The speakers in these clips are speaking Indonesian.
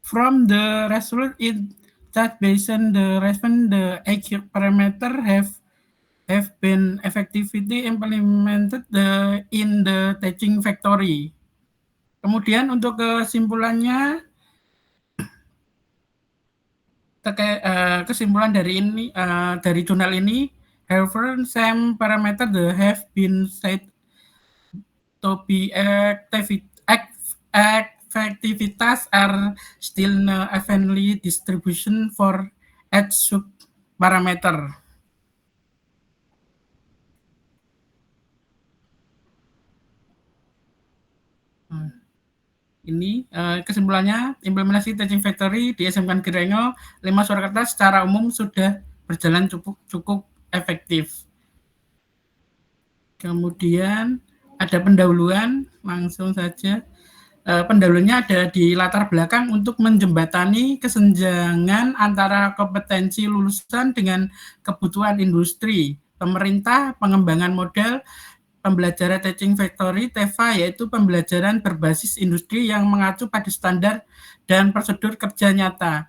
From the result, it that based on the response, the accurate parameter have been effectively implemented in the teaching factory. Kemudian untuk kesimpulannya, kesimpulan dari ini dari jurnal ini, however, some parameter have been said to be effectivitas are still no evenly distribution for each sub parameter. Ini kesimpulannya, implementasi teaching factory di SMK Negeri Rengel 5 Surakarta secara umum sudah berjalan cukup efektif. Kemudian ada pendahuluan, langsung saja. Pendahuluannya ada di latar belakang untuk menjembatani kesenjangan antara kompetensi lulusan dengan kebutuhan industri, pemerintah, pengembangan model, pembelajaran teaching factory TEFA, yaitu pembelajaran berbasis industri yang mengacu pada standar dan prosedur kerja nyata.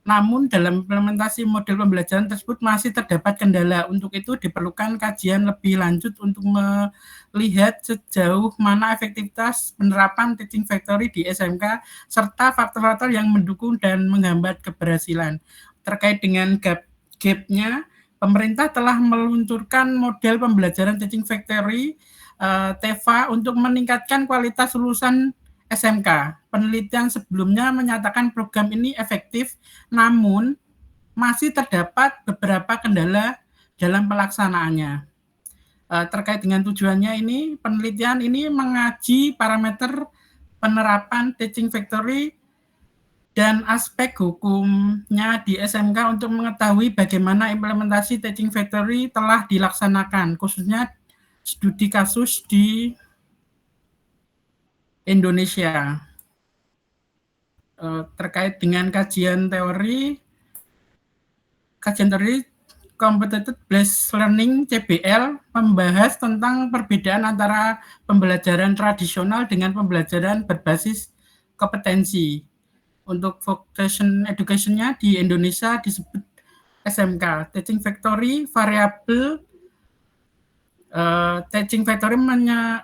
Namun dalam implementasi model pembelajaran tersebut masih terdapat kendala. Untuk itu diperlukan kajian lebih lanjut untuk melihat sejauh mana efektivitas penerapan teaching factory di SMK serta faktor-faktor yang mendukung dan menghambat keberhasilan. Terkait dengan gap-nya, pemerintah telah meluncurkan model pembelajaran teaching factory TEFA untuk meningkatkan kualitas lulusan SMK. Penelitian sebelumnya menyatakan program ini efektif, namun masih terdapat beberapa kendala dalam pelaksanaannya. Terkait dengan tujuannya ini, penelitian ini mengaji parameter penerapan teaching factory dan aspek hukumnya di SMK untuk mengetahui bagaimana implementasi teaching factory telah dilaksanakan, khususnya studi kasus di Indonesia. Terkait dengan kajian teori Competitive Based Learning CBL membahas tentang perbedaan antara pembelajaran tradisional dengan pembelajaran berbasis kompetensi. Untuk vocation education-nya di Indonesia disebut SMK, Teaching Factory Variable. Teaching Factory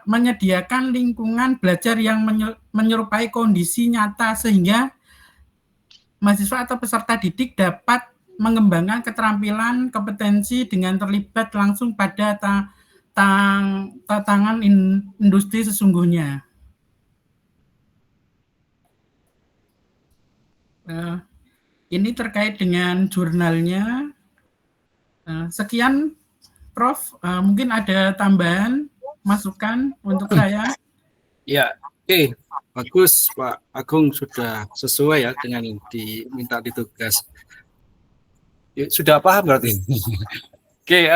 menyediakan lingkungan belajar yang menyerupai kondisi nyata sehingga mahasiswa atau peserta didik dapat mengembangkan keterampilan kompetensi dengan terlibat langsung pada tantangan industri sesungguhnya. Ini terkait dengan jurnalnya. Sekian, Prof. Mungkin ada tambahan, masukan untuk saya. Ya, oke. Bagus, Pak Agung, sudah sesuai ya dengan diminta ditugas. Ya, sudah paham berarti. Oke,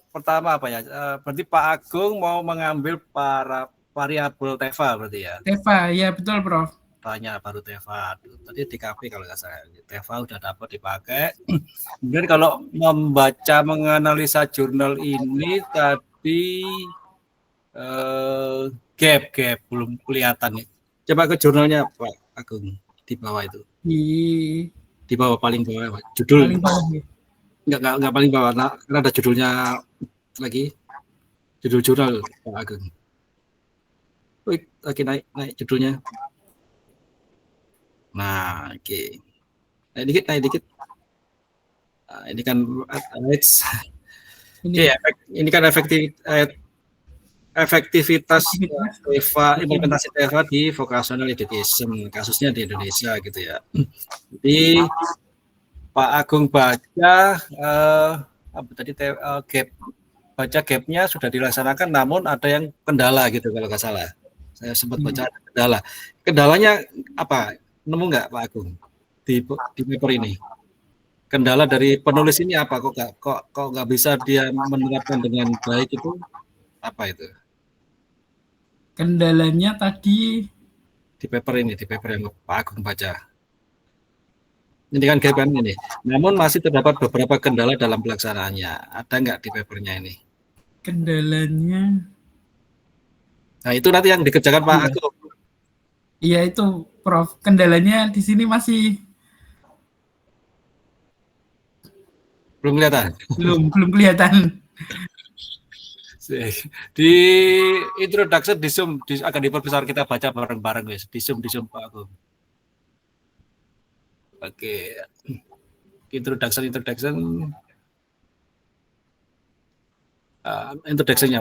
pertama apa ya? Berarti Pak Agung mau mengambil para variabel TEFA berarti ya? TEFA, ya betul, Prof. Tanya baru TEFA. Tadi di KP kalau nggak salah. TEFA udah dapat dipakai. Kemudian kalau membaca, menganalisa jurnal ini tadi gap belum kelihatan nih. Coba ke jurnalnya Pak Agung di bawah itu. Di bawah paling bawah judul. Paling bawah. Enggak paling bawah. Nah, karena ada judulnya lagi. Judul jurnal Pak Agung. Wih, lagi naik judulnya. Nah, oke. Naik dikit. Nah, ini kan ini kan efektivitas TEFA, implementasi TEFA di vocational education, kasusnya di Indonesia gitu ya. Jadi Pak Agung baca baca gapnya sudah dilaksanakan, namun ada yang kendala gitu kalau nggak salah. Saya sempat baca ada kendala. Kendalanya apa? Nemu nggak Pak Agung di paper ini? Kendala dari penulis ini apa? Kok nggak bisa dia menerapkan dengan baik itu? Apa itu? Kendalanya tadi di paper yang Pak Agung baca. Ini kan gap ini. Namun masih terdapat beberapa kendala dalam pelaksanaannya. Ada nggak di papernya ini? Kendalanya. Nah itu nanti yang dikerjakan Pak Agung. Iya itu, Prof. Kendalanya di sini masih Belum kelihatan. belum kelihatan. Di introduction di Zoom akan diperbesar, kita baca bareng-bareng guys. Di Zoom Pak Agung. Oke. Introduction introduction-nya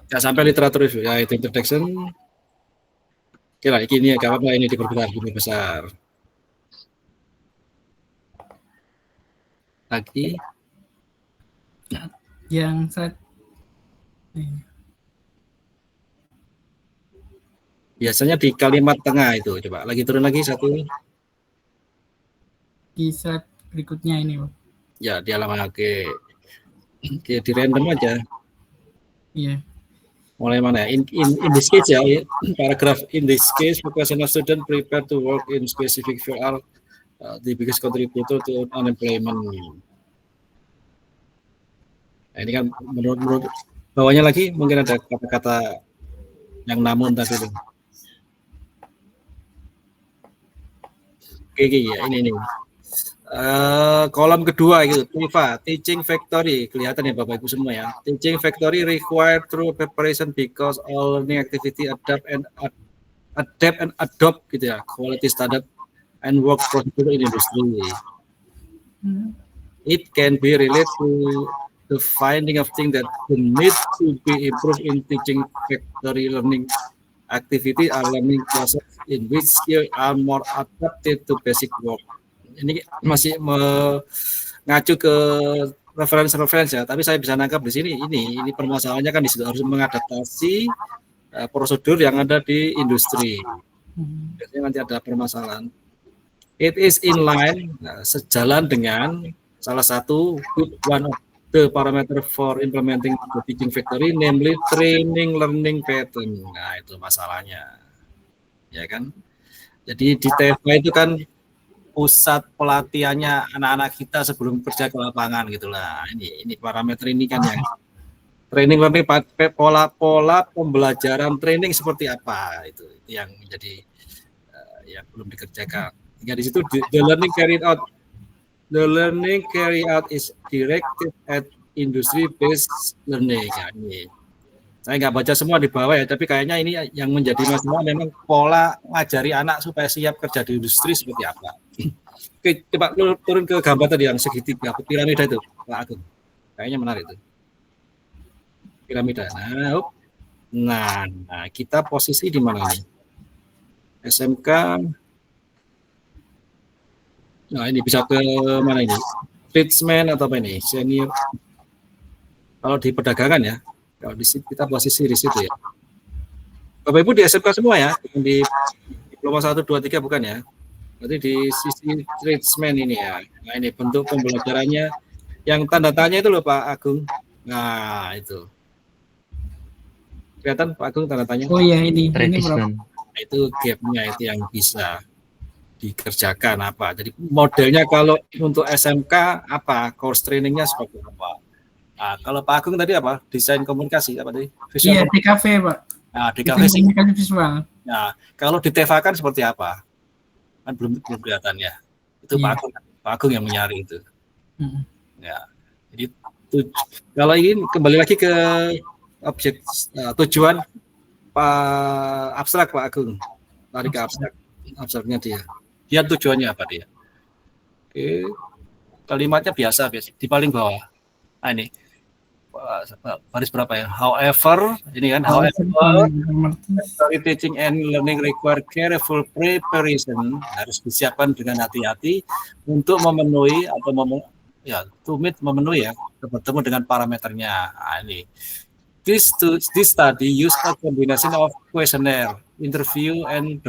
ya, sampai literatur review ya, itu introduction. Oke lah, ini ya apa ini diperbesar lagi Yang saya biasanya di kalimat tengah itu, coba lagi turun lagi satu di slide berikutnya ini, Pak. ya, di halaman oke, di random aja. Iya. Mulai mana ya? In this case ya, paragraph in this case, vocational student prepare to work in specific field are the biggest contributor to unemployment. Nah, ini kan menurut bawahnya lagi mungkin ada kata-kata yang namun tadi itu. Oke, ya ini. Kolom kedua gitu, TIFA, Teaching Factory, kelihatan ya Bapak Ibu semua ya. Teaching Factory required through preparation because all learning activity adapt and adopt gitu ya, quality standard and work procedure in industry. It can be related to the finding of things that need to be improved in teaching factory learning activity or learning process in which skills are more adapted to basic work. Ini masih mengacu ke referensi ya, tapi saya bisa nangkap di sini ini permasalahannya kan di situ harus mengadaptasi prosedur yang ada di industri. Biasanya nanti ada permasalahan. It is in line, sejalan dengan salah satu one of the parameter for implementing the teaching factory, namely training learning pattern. Nah itu masalahnya, ya kan? Jadi di TFA itu kan pusat pelatihannya anak-anak kita sebelum kerja ke lapangan gitulah. Ini parameter ini kan yang training learning, pola pembelajaran training seperti apa itu yang menjadi yang belum dikerjakan. Hingga di situ the learning carried out is directed at industry based learning. Ya, ini saya nggak baca semua di bawah ya, tapi kayaknya ini yang menjadi masalah memang pola ngajari anak supaya siap kerja di industri seperti apa. Oke, coba turun ke gambar tadi yang segitiga, piramida itu, Pak Agung. Kayaknya menarik itu. Piramida. Nah, kita posisi di mana nih? SMK. Nah, ini bisa ke mana ini? Tradesman atau apa ini? Senior. Kalau di perdagangan ya. Kalau di situ kita posisi di situ ya. Bapak Ibu di SMK semua ya, di diploma 1, 2, 3 bukan ya? Berarti di sisi tradesman ini ya. Nah ini bentuk pembelajarannya yang tanda tanya itu loh Pak Agung. Nah itu. Kelihatan Pak Agung tanda tanya? Oh iya ini Tradesman. Nah, itu gapnya itu yang bisa dikerjakan apa. Jadi modelnya kalau untuk SMK apa? Course trainingnya seperti apa? Nah, kalau Pak Agung tadi apa? Desain komunikasi apa tadi? Visual. Iya, DKV, Pak. Nah, DKV sih. Komunikasi visual. Nah, kalau di TEVA kan seperti apa? Kan belum kelihatan ya. Itu iya. Pak Agung yang menyari itu. Ya. Jadi kalau ingin kembali lagi ke objek tujuan Pak abstrak Pak Agung. Tarik ke abstraknya dia. Dia tujuannya apa dia? Oke. Kalimatnya biasa di paling bawah. Nah ini baris berapa ya? However, ini kan however, teaching and learning require careful preparation, harus disiapkan dengan hati-hati untuk memenuhi atau memenuhi ya, bertemu dengan parameternya. Nah, ini. This study use a combination of questionnaire, interview, and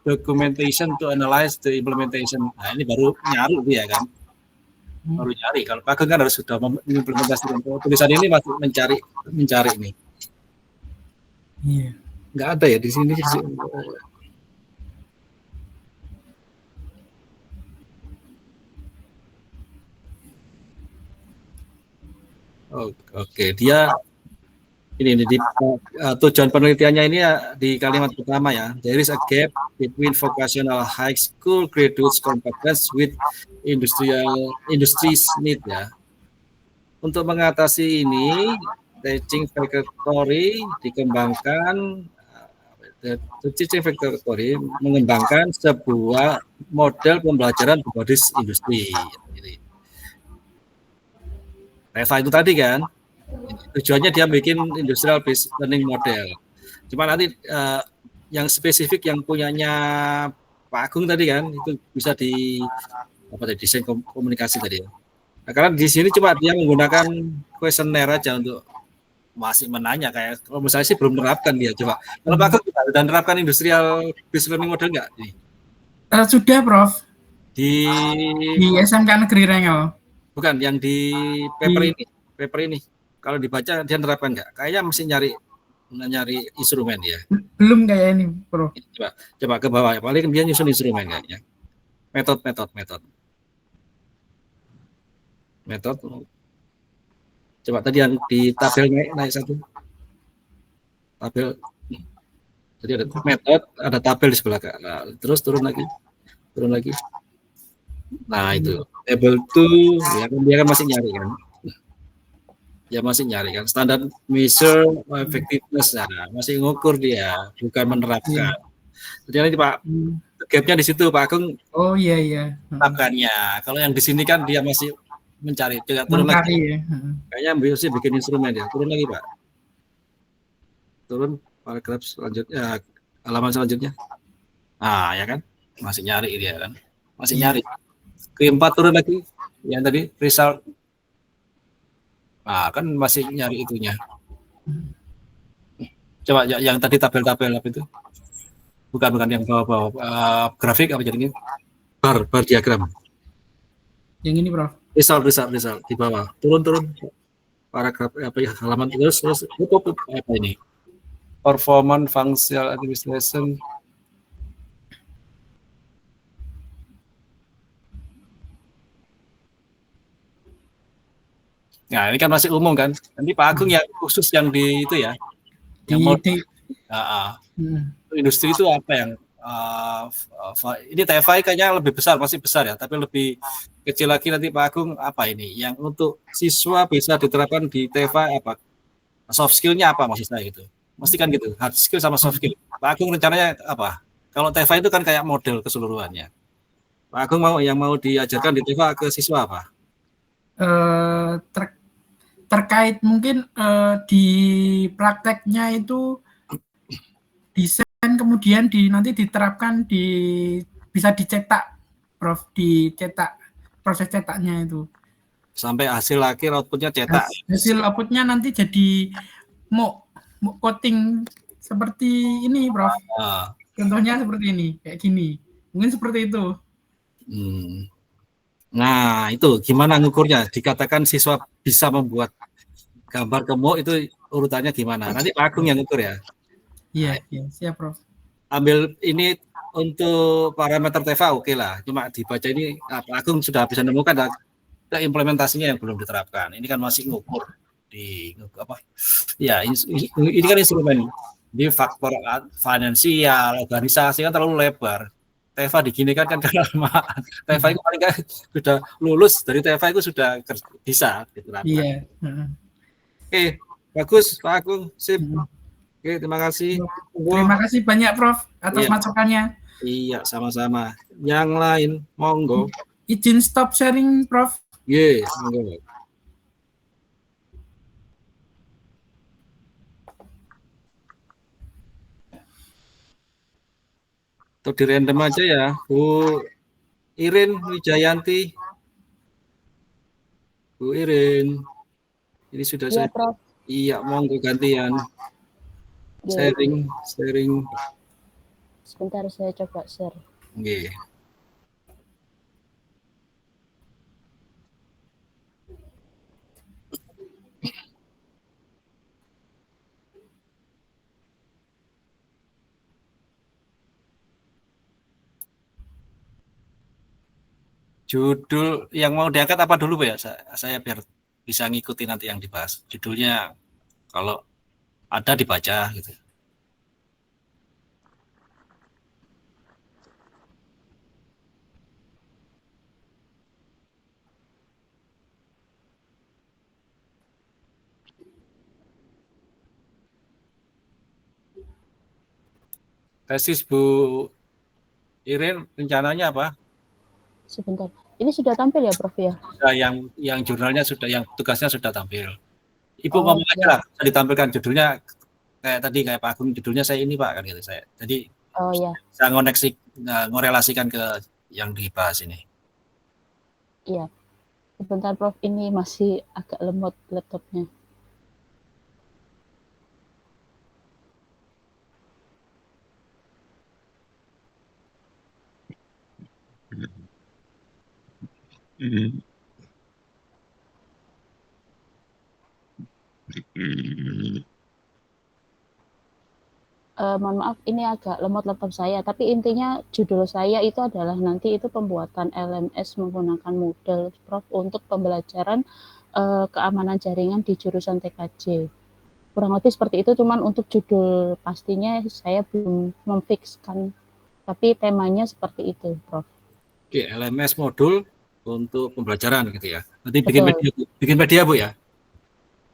documentation to analyze the implementation. Nah, ini baru nyari dia kan. Baru nyari. Kalau Pak Agung kan harus sudah mengimplementasikan. Tulisan ini masih mencari ini. Iya. Nggak ada ya di sini. Oke, dia Ini di tujuan penelitiannya ini ya di kalimat pertama ya. There is a gap between vocational high school graduates competence with industries need ya. Untuk mengatasi ini, teaching factory dikembangkan. Teaching factory mengembangkan sebuah model pembelajaran berbasis industri. Reva itu tadi kan. Tujuannya dia bikin industrial based learning model. Cuma nanti yang spesifik yang punyanya Pak Agung tadi kan itu bisa di desain komunikasi tadi. Nah, karena di sini cuma dia menggunakan kuesioner aja untuk masih menanya kayak kalau misalnya sih belum menerapkan dia coba. Kalau Pak Agung sudah menerapkan industrial based learning model enggak? Sudah, Prof. Di SMK Negeri Rengel. Bukan yang di paper ini. Kalau dibaca dia menerapkan nggak? Kayaknya mesti nyari instrumen ya. Belum kayak ini, Bro. Coba ke bawah. Paling dia nyusun instrumen kayaknya. Metode. Coba tadi yang di tabel naik satu. Tabel. Jadi ada metode, ada tabel di sebelah kanan. Nah, terus turun lagi. Nah itu table 2 ya kan dia kan masih nyari kan. Ya masih nyari kan standar measure effectiveness nah, masih ngukur dia bukan menerapkan. Jadi nanti Pak gapnya di situ Pak Agung. Oh iya. Menerapkannya. Kalau yang di sini kan dia masih mencari. Coba turun lagi. Ya. Kayaknya mesti bikin instrumen ya. Turun lagi Pak. Turun paragraf selanjutnya halaman selanjutnya. Ah ya kan masih nyari dia kan. Masih nyari. Keempat turun lagi yang tadi result. Nah, kan masih nyari itunya. Coba yang tadi tabel-tabel apa itu? Bukan yang bawah-bawah grafik apa jadinya? Bar diagram. Yang ini, Prof. Result di bawah. Turun. Paragraf apa ya halaman terus apa ini? Performance functional administration. Nah, ini kan masih umum kan. Nanti Pak Agung yang khusus yang di itu ya. Yang mau industri itu apa yang ini TFI kayaknya lebih besar, masih besar ya, tapi lebih kecil lagi nanti Pak Agung apa ini yang untuk siswa bisa diterapkan di TFI apa? Soft skill-nya apa maksud saya gitu. Mesti kan gitu, hard skill sama soft skill. Pak Agung rencananya apa? Kalau TFI itu kan kayak model keseluruhannya. Pak Agung yang mau diajarkan di TFI ke siswa apa? Terkait mungkin di prakteknya itu desain kemudian nanti diterapkan bisa dicetak, Prof, dicetak proses cetaknya itu. Sampai hasil akhir outputnya cetak. Hasil outputnya nanti jadi mau coating seperti ini, Prof. Contohnya seperti ini, kayak gini. Mungkin seperti itu. Nah, itu gimana ngukurnya? Dikatakan siswa bisa membuat gambar gemuk itu urutannya gimana? Nanti Pak Agung yang ngukur ya. Iya, siap, Prof. Ambil ini untuk parameter TEFA oke lah. Cuma dibaca ini Pak Agung sudah bisa menemukan implementasinya yang belum diterapkan. Ini kan masih ngukur di apa? Ya, ini kan instrumen di faktor finansial, organisasi kan terlalu lebar. TEFA diginikan kan kelamaan. TEFA itu paling kan sudah lulus dari TEFA itu sudah bisa diterapkan. Iya. Oke, bagus Pak Agung, sip. Oke, terima kasih. Terima kasih banyak Prof atas masukannya. Iya, sama-sama. Yang lain, monggo. Izin stop sharing, Prof. Iya, monggo. Atau di random aja ya, Bu Irin Wijayanti. Bu Irin. Ini sudah ya, saya. Prof. Iya, monggo gantian. Sharing. Sebentar saya coba share. Oke. Judul yang mau diangkat apa dulu ya? Saya biar bisa ngikuti nanti yang dibahas. Judulnya kalau ada dibaca gitu. Tesis Bu Irin rencananya apa? Sebentar. Ini sudah tampil ya, Prof ya? Sudah, yang jurnalnya sudah, yang tugasnya sudah tampil. Ibu Oh, ngomong aja ya. lah, bisa ditampilkan judulnya kayak tadi, kayak Pak Agung, judulnya saya ini Pak, kan gitu saya. Jadi Oh ya, bisa ngorelasikan ke yang dibahas ini. iya. Sebentar, Prof. Ini masih agak lemot laptopnya. Mohon maaf, ini agak lemot laptop saya. Tapi intinya judul saya itu adalah nanti itu pembuatan LMS menggunakan Moodle, Prof, untuk pembelajaran keamanan jaringan di jurusan TKJ. Kurang lebih seperti itu, cuman untuk judul pastinya saya belum memfikskan. Tapi temanya seperti itu, Prof. Oke, LMS modul untuk pembelajaran gitu ya. Nanti Betul. bikin media Bu ya.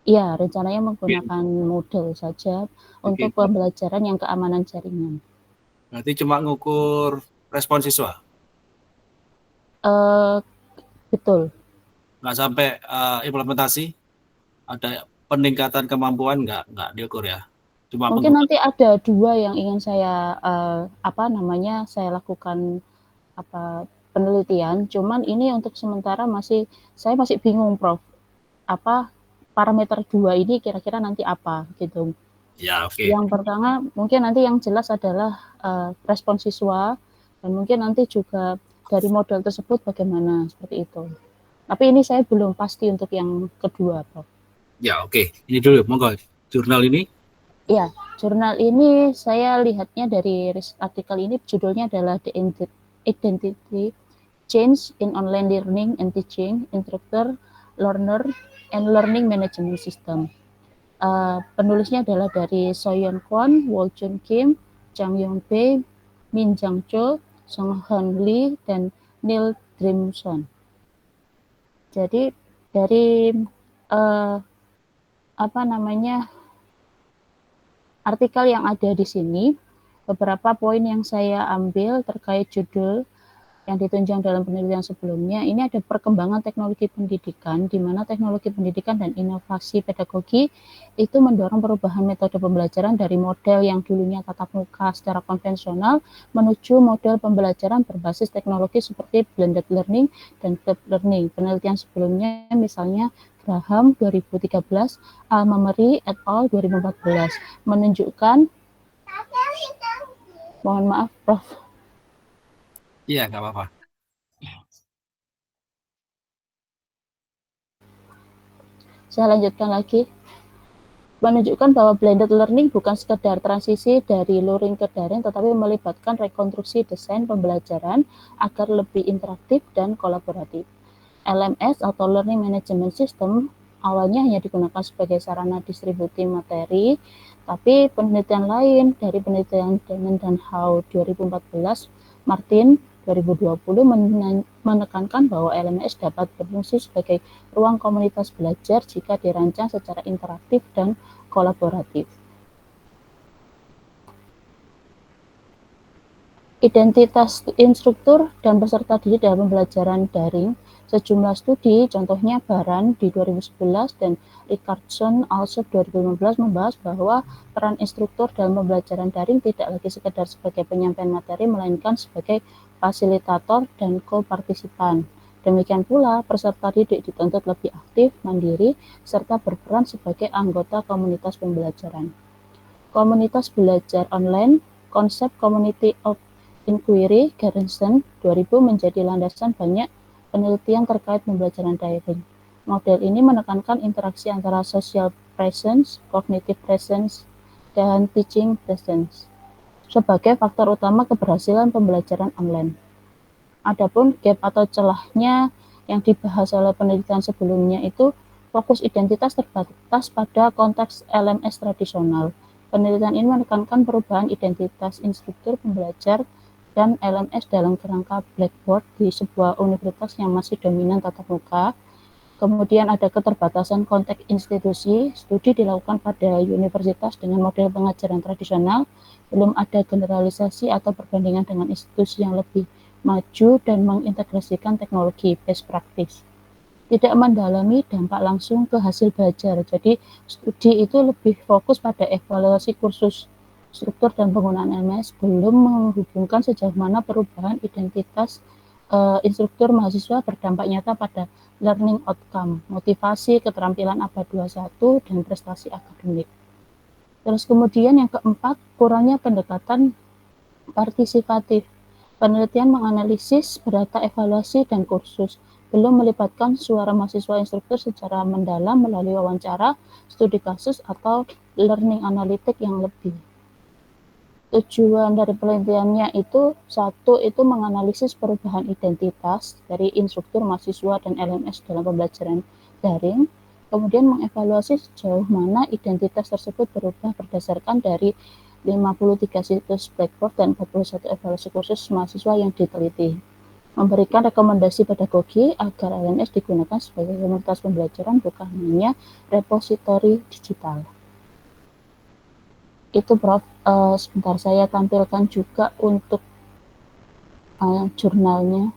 Iya, rencananya menggunakan Moodle saja untuk Bikin. pembelajaran yang keamanan jaringan. Berarti cuma ngukur respon siswa. Betul. Nggak sampai implementasi, ada peningkatan kemampuan nggak diukur ya. Cuma Mungkin nanti ada 2 yang ingin saya saya lakukan penelitian. Cuman ini untuk sementara saya masih bingung, Prof. Apa parameter 2 ini kira-kira nanti apa gitu. Ya, oke. Yang pertama mungkin nanti yang jelas adalah respon siswa, dan mungkin nanti juga dari model tersebut bagaimana, seperti itu. Tapi ini saya belum pasti untuk yang kedua, Prof. Ya, oke. Ini dulu, monggo. Jurnal ini? Ya, jurnal ini saya lihatnya dari artikel ini, judulnya adalah The Identity Change in Online Learning and Teaching, Instructor, Learner, and Learning Management System. Penulisnya adalah dari Soyeon Kwon, Woljun Kim, Jang Yong Bae, Min Jang Cho, Song Han Lee, dan Neil Grimson. Jadi dari artikel yang ada di sini, beberapa poin yang saya ambil terkait judul yang ditunjang dalam penelitian sebelumnya, ini ada perkembangan teknologi pendidikan, di mana teknologi pendidikan dan inovasi pedagogi itu mendorong perubahan metode pembelajaran dari model yang dulunya tatap muka secara konvensional menuju model pembelajaran berbasis teknologi seperti blended learning dan flipped learning. Penelitian sebelumnya misalnya Graham 2013, Al-Mameri et al. 2014 menunjukkan, mohon maaf Prof. Iya, nggak apa-apa. Saya lanjutkan lagi. Menunjukkan bahwa blended learning bukan sekedar transisi dari luring ke daring, tetapi melibatkan rekonstruksi desain pembelajaran agar lebih interaktif dan kolaboratif. LMS atau Learning Management System awalnya hanya digunakan sebagai sarana distribusi materi, tapi penelitian lain dari penelitian Damon dan Howe 2014, Martin 2020 menekankan bahwa LMS dapat berfungsi sebagai ruang komunitas belajar jika dirancang secara interaktif dan kolaboratif. Identitas instruktur dan peserta didik dalam pembelajaran daring. Sejumlah studi, contohnya Baran di 2011 dan Richardson also 2015 membahas bahwa peran instruktur dalam pembelajaran daring tidak lagi sekedar sebagai penyampaian materi, melainkan sebagai fasilitator dan kopartisipan. Demikian pula, peserta didik dituntut lebih aktif, mandiri, serta berperan sebagai anggota komunitas pembelajaran. Komunitas belajar online, konsep Community of Inquiry Garrison 2000 menjadi landasan banyak penelitian terkait pembelajaran daring. Model ini menekankan interaksi antara social presence, cognitive presence, dan teaching presence sebagai faktor utama keberhasilan pembelajaran online. Adapun gap atau celahnya yang dibahas oleh penelitian sebelumnya itu fokus identitas terbatas pada konteks LMS tradisional. Penelitian ini menekankan perubahan identitas instruktur, pembelajar, dan LMS dalam kerangka Blackboard di sebuah universitas yang masih dominan tatap muka. Kemudian ada keterbatasan konteks institusi, studi dilakukan pada universitas dengan model pengajaran tradisional, belum ada generalisasi atau perbandingan dengan institusi yang lebih maju dan mengintegrasikan teknologi best practice. Tidak mendalami dampak langsung ke hasil belajar. Jadi studi itu lebih fokus pada evaluasi kursus, struktur dan penggunaan LMS, belum menghubungkan sejauh mana perubahan identitas instruktur mahasiswa berdampak nyata pada learning outcome, motivasi, keterampilan abad 21, dan prestasi akademik. Terus kemudian yang keempat, kurangnya pendekatan partisipatif. Penelitian menganalisis data evaluasi dan kursus, belum melibatkan suara mahasiswa instruktur secara mendalam melalui wawancara, studi kasus, atau learning analytic yang lebih. Tujuan dari penelitiannya itu, satu, itu menganalisis perubahan identitas dari instruktur, mahasiswa, dan LMS dalam pembelajaran daring, kemudian mengevaluasi sejauh mana identitas tersebut berubah berdasarkan dari 53 situs Blackboard dan 41 evaluasi kursus mahasiswa yang diteliti. Memberikan rekomendasi pedagogi agar LMS digunakan sebagai komunitas pembelajaran, bukan hanya repositori digital. Itu Prof. Sebentar saya tampilkan juga untuk jurnalnya.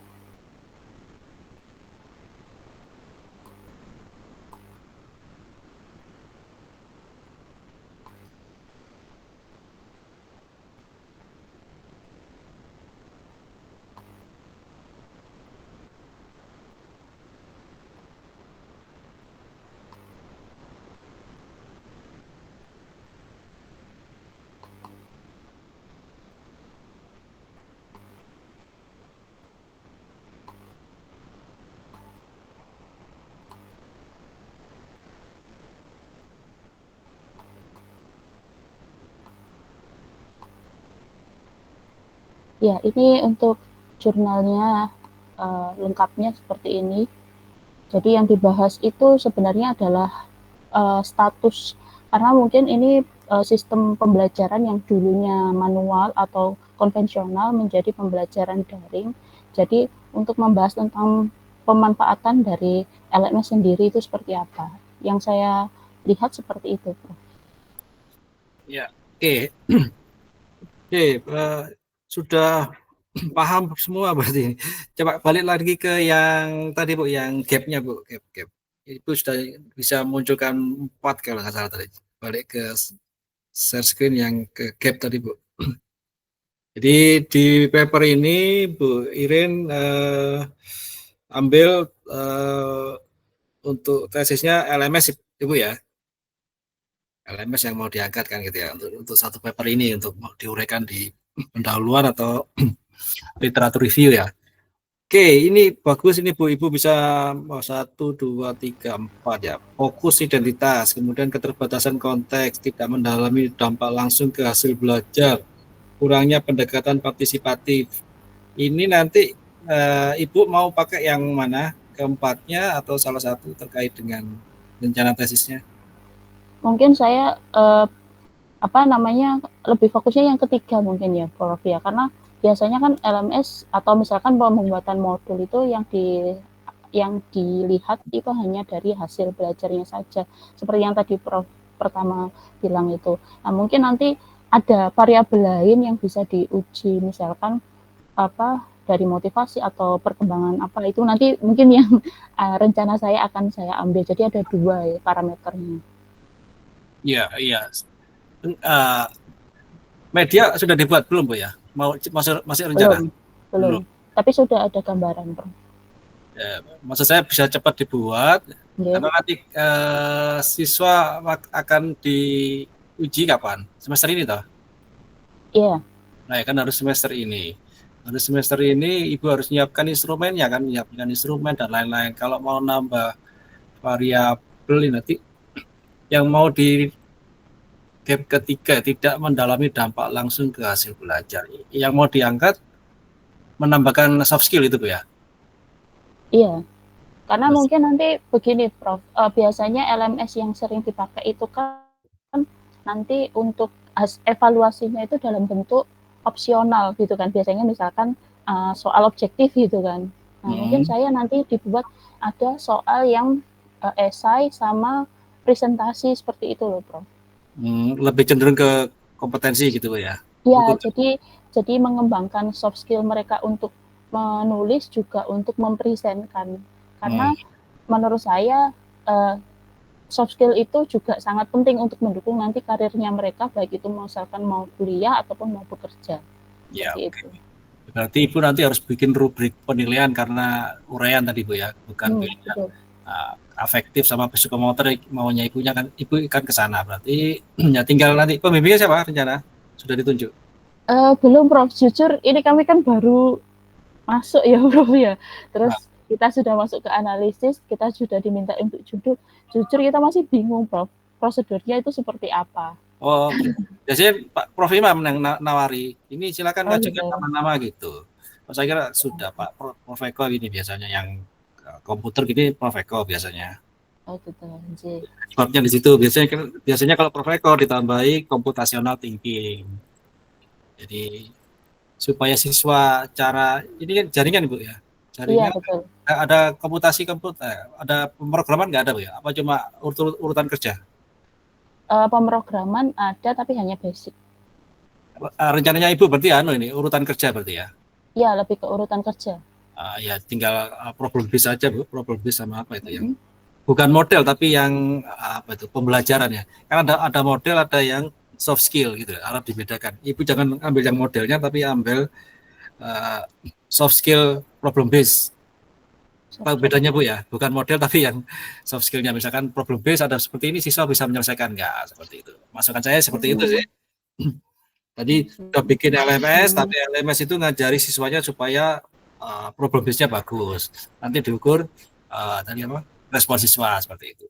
Ya, ini untuk jurnalnya lengkapnya seperti ini. Jadi yang dibahas itu sebenarnya adalah status, karena mungkin ini sistem pembelajaran yang dulunya manual atau konvensional menjadi pembelajaran daring. Jadi untuk membahas tentang pemanfaatan dari LMS sendiri itu seperti apa. Yang saya lihat seperti itu, Prof. Ya, oke. Oke, sudah paham semua berarti. Coba balik lagi ke yang tadi Bu, yang gap-nya Bu, gap. Itu sudah bisa munculkan 4 kalau nggak salah tadi. Balik ke share screen yang ke gap tadi Bu. Jadi di paper ini Bu Irin ambil untuk tesisnya LMS Ibu ya. LMS yang mau diangkat kan gitu ya untuk satu paper ini untuk diuraikan di pendahuluan atau literatur review ya. Oke, ini bagus ini Bu, Ibu bisa 1, 2, 3, 4 ya. Fokus identitas, kemudian keterbatasan konteks, tidak mendalami dampak langsung ke hasil belajar, kurangnya pendekatan partisipatif. Ini nanti Ibu mau pakai yang mana? Keempatnya atau salah satu terkait dengan rencana tesisnya? Mungkin saya lebih fokusnya yang ketiga mungkin ya, Prof ya, karena biasanya kan LMS atau misalkan pembuatan modul itu yang dilihat itu hanya dari hasil belajarnya saja, seperti yang tadi Prof pertama bilang itu. Nah, mungkin nanti ada variabel lain yang bisa diuji, misalkan dari motivasi atau perkembangan itu nanti mungkin yang rencana saya akan saya ambil. Jadi ada 2 ya parameternya. Iya. Media sudah dibuat belum Bu ya? Masih rencana? Belum. Tapi sudah ada gambaran, Bro. Ya, maksud saya bisa cepat dibuat, karena nanti siswa akan diuji kapan? Semester ini toh? Iya. Nah, ya kan harus semester ini. Harus semester ini Ibu harus menyiapkan instrumennya kan, menyiapkan instrumen dan lain-lain. Kalau mau nambah variabel nanti yang mau di gap ketiga tidak mendalami dampak langsung ke hasil belajar. Yang mau diangkat menambahkan soft skill itu Bu ya? Iya. Karena Terus, mungkin nanti begini Prof, biasanya LMS yang sering dipakai itu kan nanti untuk evaluasinya itu dalam bentuk opsional gitu kan, biasanya misalkan soal objektif gitu kan. Nah, mungkin saya nanti dibuat ada soal yang esai sama presentasi seperti itu loh, Prof. lebih cenderung ke kompetensi gitu ya. Ya, Betul. jadi mengembangkan soft skill mereka untuk menulis juga untuk mempresentkan. Karena menurut saya soft skill itu juga sangat penting untuk mendukung nanti karirnya mereka, baik itu misalkan mau kuliah ataupun mau bekerja. Ya, Seperti oke. itu. Berarti Ibu nanti harus bikin rubrik penilaian karena uraian tadi Bu ya, bukan pilihan Betul. afektif sama psikomotor maunya Ibunya kan, Ibu kan ke sana. Berarti ya tinggal nanti pembimbingnya siapa rencana? Sudah ditunjuk? Belum Prof, jujur ini kami kan baru masuk ya Prof ya. Terus kita sudah masuk ke analisis, kita sudah diminta untuk judul. Jujur kita masih bingung Prof, prosedurnya itu seperti apa. Oh, biasanya Pak Prof Imam yang nawari, ini silakan ngajukan Gitu. nama-nama gitu. Saya kira sudah Pak Prof Eko ini biasanya yang komputer gini Prof Eko biasanya. Oh gitu, J. Sebabnya di situ biasanya kalau Prof Eko ditambahi computational thinking. Jadi supaya siswa cara ini kan jaringan Bu ya. Iya, Jaringan betul. ada komputasi ada pemrograman nggak ada Bu ya? Apa cuma urutan kerja? Pemrograman ada tapi hanya basic. Rencananya Ibu berarti ini urutan kerja berarti ya? Iya, lebih ke urutan kerja. Ya tinggal problem base saja Bu, problem base sama apa itu yang bukan model tapi yang apa itu pembelajaran ya. Kan ada model, ada yang soft skill gitu, harus dibedakan. Ibu jangan ambil yang modelnya tapi ambil soft skill problem base. Apa bedanya Bu ya? Bukan model tapi yang soft skillnya, misalkan problem base ada seperti ini, siswa bisa menyelesaikan nggak seperti itu. Masukan saya seperti itu sih. Tadi udah bikin LMS, tapi LMS itu ngajari siswanya supaya problem base-nya bagus. Nanti diukur tadi apa? Respon siswa seperti itu.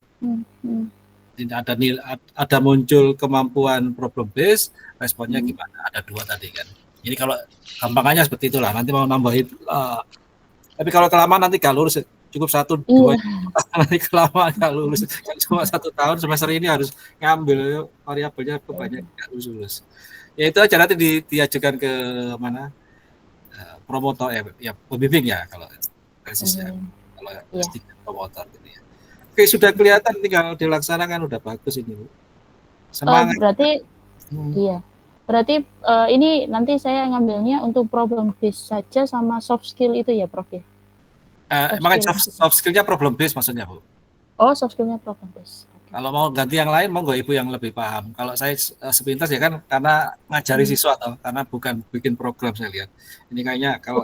Ada muncul kemampuan problem base, responnya gimana? Ada 2 tadi kan. Jadi kalau gampangannya seperti itulah. Nanti mau nambahin tapi kalau kelamaan nanti gak lulus, cukup 1, 2 nanti kelamaan gak lulus. Cuma 1 tahun semester ini harus ngambil variabelnya kebanyakan gak lulus. Ya itu aja nanti diajukan ke mana promotor ya pembimbing ya kalau basisnya kalau S3 promotor gitu ya. Oke, sudah kelihatan tinggal dilaksanakan udah bagus ini Bu. Semangat. Berarti iya. Berarti ini nanti saya ngambilnya untuk problem base saja sama soft skill itu ya Prof ya? Makanya soft skill-nya problem base maksudnya Bu. Oh, soft skill-nya problem base. Kalau mau ganti yang lain, monggo Ibu yang lebih paham. Kalau saya sepintas ya kan karena ngajari siswa atau karena bukan bikin program saya lihat. Ini kayaknya kalau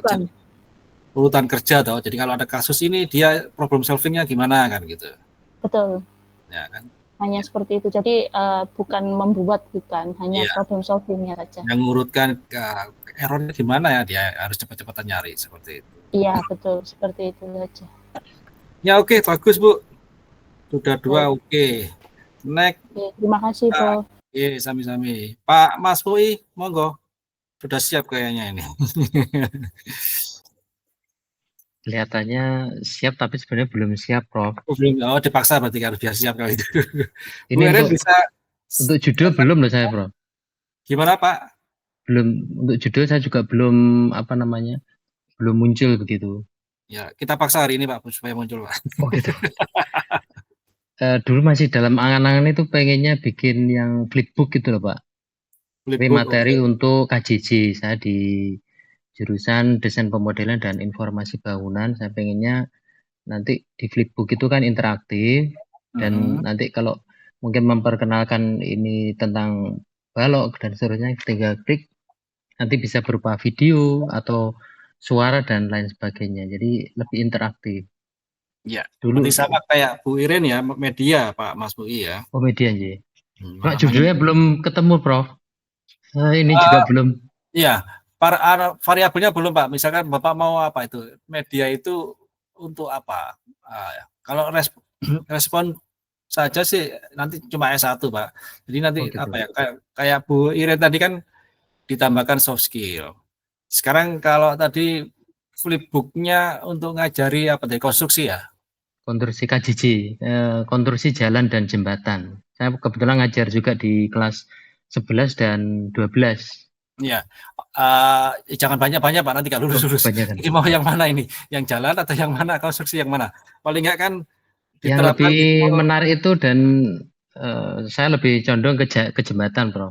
urutan kerja atau jadi kalau ada kasus ini dia problem solvingnya gimana kan gitu. Betul. Ya kan. Hanya seperti itu. Jadi bukan membuat, bukan hanya problem solvingnya saja. Yang ngurutkan errornya gimana ya, dia harus cepat-cepatan nyari seperti itu. Iya betul, seperti itu saja. Ya oke, bagus Bu. Sudah 2 oke. Next. Terima kasih Prof. Iya, sami-sami. Pak Mas Pui, monggo. Sudah siap kayaknya ini. Kelihatannya siap tapi sebenarnya belum siap Prof. Oh dipaksa berarti harus biar siap kali itu. Ini untuk judul belum loh saya Prof. Gimana Pak? Belum, untuk judul saya juga belum belum muncul begitu. Ya kita paksa hari ini Pak supaya muncul Pak. Oh gitu. Dulu masih dalam angan-angan itu pengennya bikin yang flipbook gitu loh Pak. Ini materi untuk KJJ, saya di jurusan desain pemodelan dan informasi bangunan. Saya pengennya nanti di flipbook itu kan interaktif dan nanti kalau mungkin memperkenalkan ini tentang balok dan seterusnya, ketika klik nanti bisa berupa video atau suara dan lain sebagainya. Jadi lebih interaktif. Ya, dulu sama kayak Bu Iren ya, media Pak Mas Bui ya. Oh media aja. Pak judulnya belum ketemu Prof. Ini juga belum. Iya, variabelnya belum Pak. Misalkan Bapak mau apa itu? Media itu untuk apa? Kalau respon saja sih nanti cuma S1 Pak. Jadi nanti apa ya? Kayak Bu Iren tadi kan ditambahkan soft skill. Sekarang kalau tadi flipbooknya untuk ngajari apa dari konstruksi ya? konstruksi KJJ, konstruksi jalan dan jembatan. Saya kebetulan ngajar juga di kelas 11 dan 12. Iya. Jangan banyak-banyak Pak, nanti nggak lulus-lulus. Kebanyakan. Ini mau yang mana ini? Yang jalan atau yang mana? Konstruksi yang mana? Paling nggak kan Yang diterapkan lebih itu. menarik itu dan saya lebih condong ke jembatan, Bro.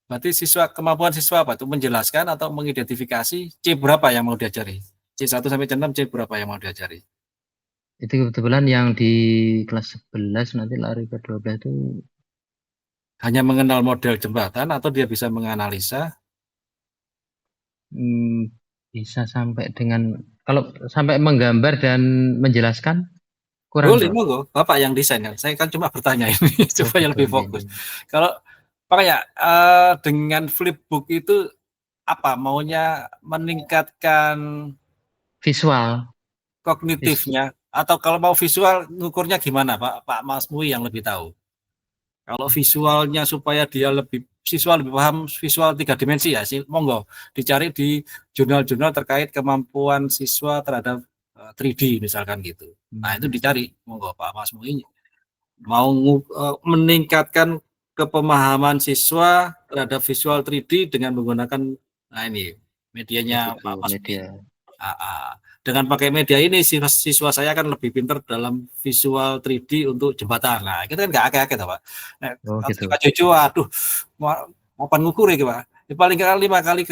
Berarti kemampuan siswa apa? Itu menjelaskan atau mengidentifikasi C berapa yang mau diajari? C1 sampai C6 C berapa yang mau diajari? Itu kebetulan yang di kelas 11 nanti lari ke 12 itu hanya mengenal model jembatan atau dia bisa menganalisa? Bisa sampai dengan, kalau sampai menggambar dan menjelaskan kurang, Boleh, Bro. monggo. Bapak yang desain kan? Saya kan cuma bertanya ini supaya lebih fokus. Kalau Pak dengan flipbook itu apa? Maunya meningkatkan visual kognitifnya atau kalau mau visual ngukurnya gimana Pak Mas Mui yang lebih tahu. Kalau visualnya supaya dia siswa lebih paham visual 3 dimensi ya sih, monggo dicari di jurnal-jurnal terkait kemampuan siswa terhadap 3D misalkan gitu. Nah itu dicari, monggo Pak Mas Mui mau meningkatkan kepemahaman siswa terhadap visual 3D dengan menggunakan ini medianya Pak Mas Mui. Dengan pakai media ini siswa saya kan lebih pintar dalam visual 3D untuk jembatan. Nah, kita kan nggak akeh-akeh Pak. Nah, gitu. Pak Jojo, aduh, apa ngukur ya Pak? Paling kali 5 kali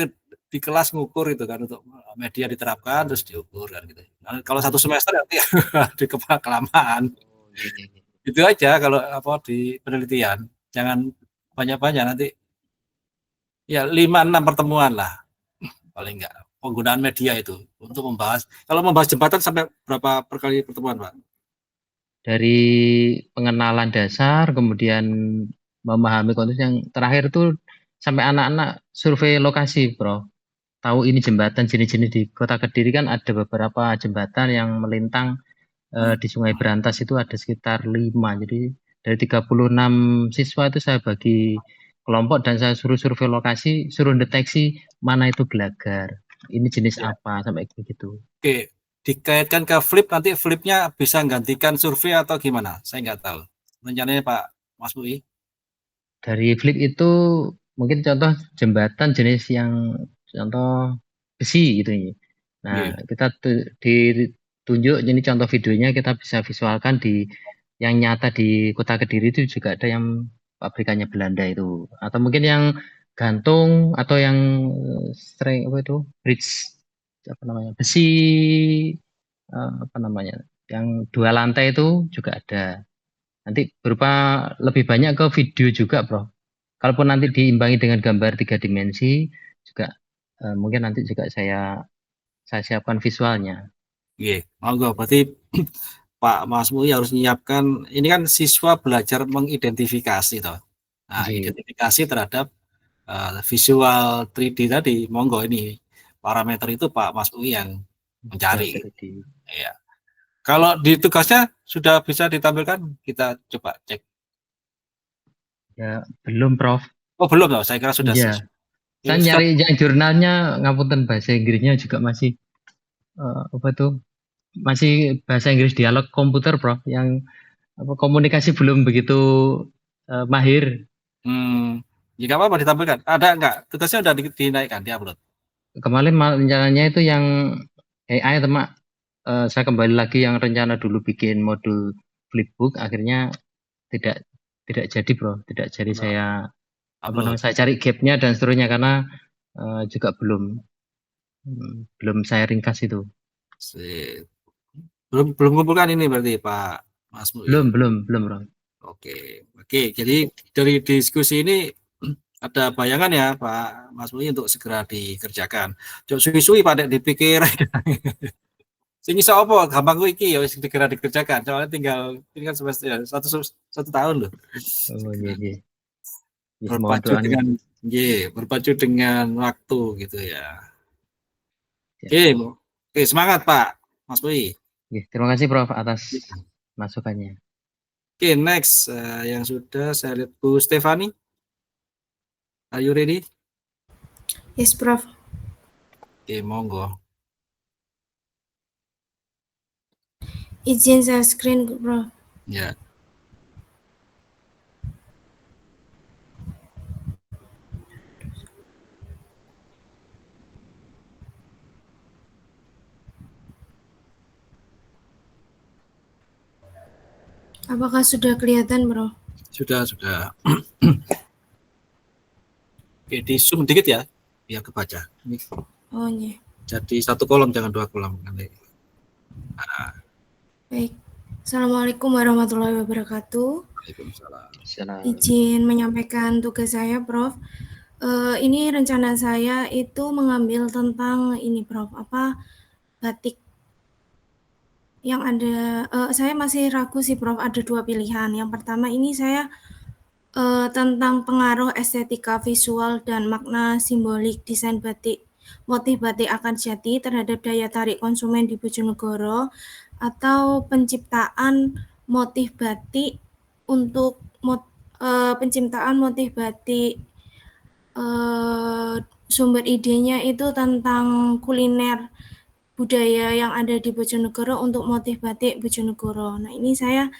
di kelas ngukur itu kan untuk media diterapkan terus diukur kan gitu. Nah, kalau 1 semester nanti di kepala kelamaan. Itu aja kalau di penelitian. Jangan banyak-banyak nanti. Ya 5-6 pertemuan lah paling enggak penggunaan media itu untuk membahas. Kalau membahas jembatan sampai berapa kali pertemuan, Pak? Dari pengenalan dasar, kemudian memahami konteks, yang terakhir itu sampai anak-anak survei lokasi, Bro. Tahu ini jembatan jenis-jenis di Kota Kediri kan ada beberapa jembatan yang melintang di Sungai Berantas itu ada sekitar 5. Jadi dari 36 siswa itu saya bagi kelompok dan saya suruh survei lokasi, suruh deteksi mana itu gelagar. Ini jenis apa sampai begitu. Oke, dikaitkan ke flip, nanti flipnya bisa menggantikan survei atau gimana? Saya nggak tahu. Rencananya Pak Mas Bui. Dari flip itu mungkin contoh jembatan jenis yang contoh besi gitu ya. Nah, kita ditunjuk ini contoh videonya, kita bisa visualkan di yang nyata di Kota Kediri itu juga ada yang pabrikannya Belanda itu. Atau mungkin yang gantung atau yang string bridge besi yang 2 lantai itu juga ada. Nanti berupa lebih banyak ke video juga, Bro. Kalaupun nanti diimbangi dengan gambar 3 dimensi juga mungkin nanti juga saya siapkan visualnya. Iya, monggo. Berarti Pak Mas Mui harus menyiapkan, ini kan siswa belajar mengidentifikasi toh. Nah, identifikasi terhadap visual 3D tadi, monggo ini parameter itu Pak Mas Mui yang mencari. Ya. Kalau di tugasnya sudah bisa ditampilkan, kita coba cek. Ya, belum, Prof. Oh, belum loh, saya kira sudah. Iya. Saya nyari yang jurnalnya, ngapunten, bahasa Inggrisnya juga masih masih bahasa Inggris dialog komputer, Prof. Yang komunikasi belum begitu mahir. Jika apa ditampilkan? Ada enggak? Tugasnya udah dinaikkan, diupload. Kemarin rencananya itu yang AI, teman. Saya kembali lagi yang rencana dulu bikin modul flipbook, akhirnya tidak jadi, Bro. Tidak jadi saya saya cari gapnya dan seterusnya karena juga belum saya ringkas itu. Belum kumpulkan ini berarti Pak Mas Mui. Belum, Bro. Oke, jadi dari diskusi ini ada bayangan ya Pak Mas Mui untuk segera dikerjakan. Jok suwi-suwi Pak dipikir. Sing iso apa gampang kuwi iki ya wis segera dikerjakan. Soalnya tinggal ini kan semester ya, satu tahun loh. Oh iya. Berpacu dengan waktu gitu ya. Oke, semangat Pak Mas Mui. Terima kasih Prof atas masukannya. Oke, next yang sudah saya lihat Bu Stefani. Are you ready? Yes, Prof. Oke, monggo. Izin share screen, Prof. Ya. Apakah sudah kelihatan, Prof? Sudah. Oke, di zoom dikit ya, biar kebaca. Oh, iya. Jadi 1 kolom, jangan 2 kolom. Nanti. Nah. Baik. Assalamualaikum warahmatullahi wabarakatuh. Waalaikumsalam. Izin menyampaikan tugas saya, Prof. Ini rencana saya itu mengambil tentang ini, Prof. Batik yang ada. Saya masih ragu sih, Prof. Ada 2 pilihan. Yang pertama ini saya tentang pengaruh estetika visual dan makna simbolik desain batik, motif batik Akarjati terhadap daya tarik konsumen di Bojonegoro, atau penciptaan motif batik untuk penciptaan motif batik sumber idenya itu tentang kuliner budaya yang ada di Bojonegoro untuk motif batik Bojonegoro. Nah, ini saya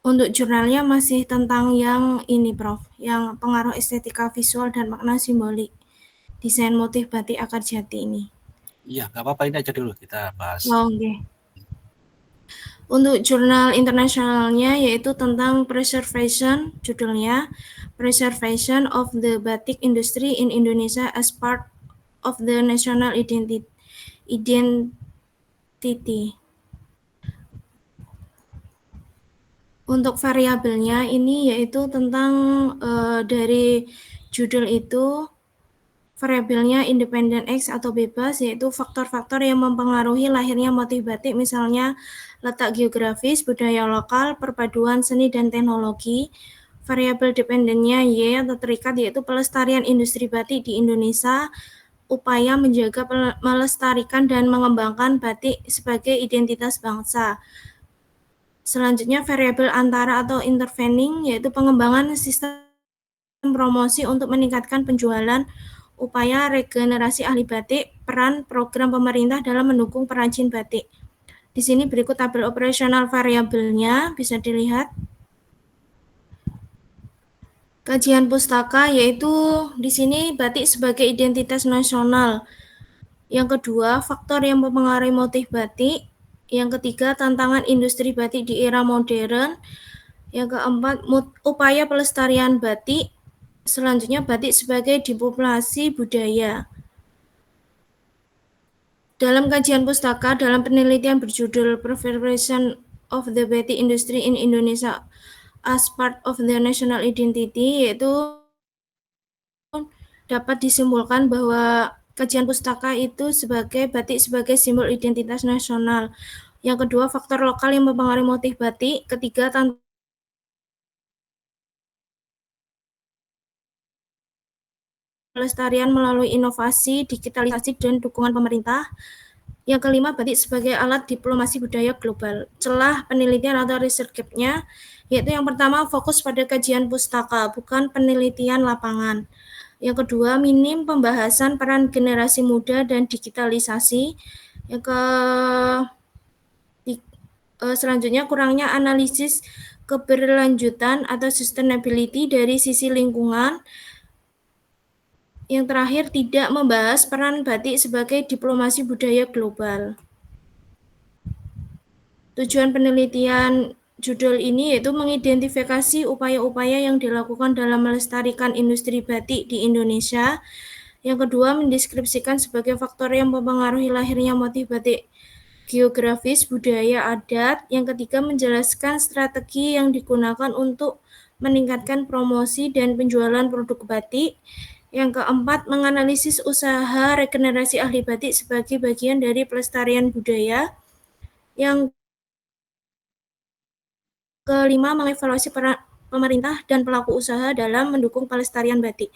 untuk jurnalnya masih tentang yang ini, Prof, yang pengaruh estetika visual dan makna simbolik desain motif batik Akarjati ini. Iya, nggak apa-apa, ini aja dulu kita bahas. Oh, okay. Untuk jurnal internasionalnya yaitu tentang preservation, judulnya Preservation of the Batik Industry in Indonesia as Part of the National Identity. Untuk variabelnya ini yaitu tentang dari judul itu, variabelnya independen X atau bebas, yaitu faktor-faktor yang mempengaruhi lahirnya motif batik, misalnya letak geografis, budaya lokal, perpaduan seni dan teknologi. Variabel dependennya Y atau terikat, yaitu pelestarian industri batik di Indonesia, upaya menjaga, melestarikan dan mengembangkan batik sebagai identitas bangsa. Selanjutnya variabel antara atau intervening, yaitu pengembangan sistem promosi untuk meningkatkan penjualan, upaya regenerasi ahli batik, peran program pemerintah dalam mendukung perajin batik. Di sini berikut tabel operasional variabelnya, bisa dilihat. Kajian pustaka, yaitu di sini batik sebagai identitas nasional. Yang kedua, faktor yang mempengaruhi motif batik. Yang ketiga, tantangan industri batik di era modern. Yang keempat, upaya pelestarian batik. Selanjutnya, batik sebagai dipopulasi budaya. Dalam kajian pustaka, dalam penelitian berjudul Preservation of the Batik Industry in Indonesia as Part of the National Identity, yaitu dapat disimpulkan bahwa kajian pustaka itu sebagai batik sebagai simbol identitas nasional. Yang kedua, faktor lokal yang mempengaruhi motif batik. Ketiga, pelestarian melalui inovasi, digitalisasi, dan dukungan pemerintah. Yang kelima, batik sebagai alat diplomasi budaya global. Celah penelitian atau research gap-nya, yaitu yang pertama, fokus pada kajian pustaka, bukan penelitian lapangan. Yang kedua, minim pembahasan peran generasi muda dan digitalisasi. Selanjutnya, kurangnya analisis keberlanjutan atau sustainability dari sisi lingkungan. Yang terakhir, tidak membahas peran batik sebagai diplomasi budaya global. Tujuan penelitian judul ini yaitu mengidentifikasi upaya-upaya yang dilakukan dalam melestarikan industri batik di Indonesia. Yang kedua, mendeskripsikan sebagai faktor yang mempengaruhi lahirnya motif batik geografis, budaya, adat. Yang ketiga, menjelaskan strategi yang digunakan untuk meningkatkan promosi dan penjualan produk batik. Yang keempat, menganalisis usaha regenerasi ahli batik sebagai bagian dari pelestarian budaya. Yang kelima, mengevaluasi peran pemerintah dan pelaku usaha dalam mendukung pelestarian batik.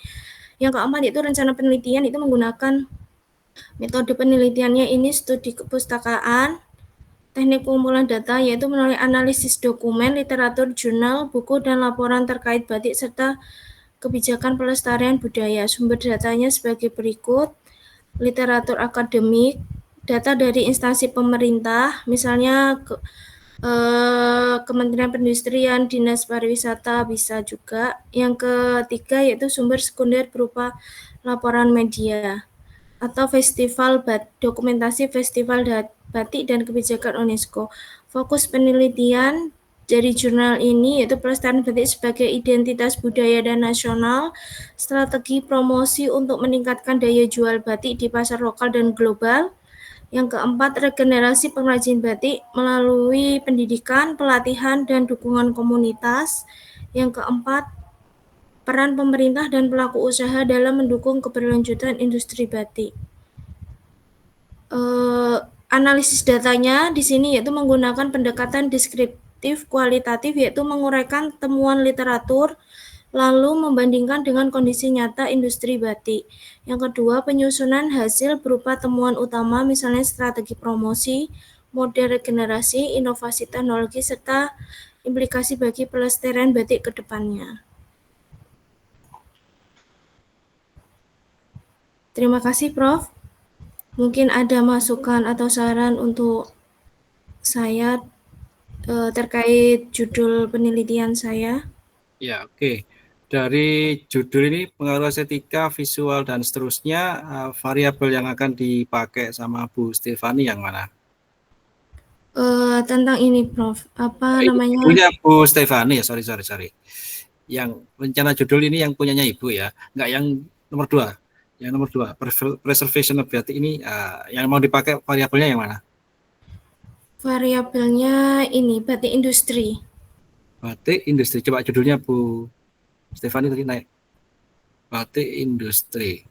Yang keempat, yaitu rencana penelitian itu menggunakan metode penelitiannya ini studi kepustakaan, teknik pengumpulan data, yaitu melalui analisis dokumen, literatur, jurnal, buku, dan laporan terkait batik, serta kebijakan pelestarian budaya. Sumber datanya sebagai berikut: literatur akademik, data dari instansi pemerintah, misalnya Kementerian Perindustrian, Dinas Pariwisata bisa juga. Yang ketiga yaitu sumber sekunder berupa laporan media atau festival dokumentasi festival batik dan kebijakan UNESCO. Fokus penelitian dari jurnal ini yaitu pelestarian batik sebagai identitas budaya dan nasional, strategi promosi untuk meningkatkan daya jual batik di pasar lokal dan global. Yang keempat, regenerasi pengrajin batik melalui pendidikan, pelatihan, dan dukungan komunitas. Yang keempat, peran pemerintah dan pelaku usaha dalam mendukung keberlanjutan industri batik. Analisis datanya di sini yaitu menggunakan pendekatan deskriptif kualitatif, yaitu menguraikan temuan literatur lalu membandingkan dengan kondisi nyata industri batik. Yang kedua, penyusunan hasil berupa temuan utama misalnya strategi promosi, model regenerasi, inovasi teknologi, serta implikasi bagi pelestarian batik ke depannya. Terima kasih, Prof. Mungkin ada masukan atau saran untuk saya terkait judul penelitian saya. Ya, oke. Dari judul ini pengaruh estetika, visual, dan seterusnya, variabel yang akan dipakai sama Bu Stefani yang mana? Tentang ini, Prof. Apa namanya? Judulnya Bu Stefani ya, sorry. Yang rencana judul ini yang punyanya Ibu ya, nggak yang nomor 2. Yang nomor 2, preservation of batik ini, yang mau dipakai variabelnya yang mana? Variabelnya ini, batik industri. Batik industri, coba judulnya Bu Stefani tadi naik. Batik industri.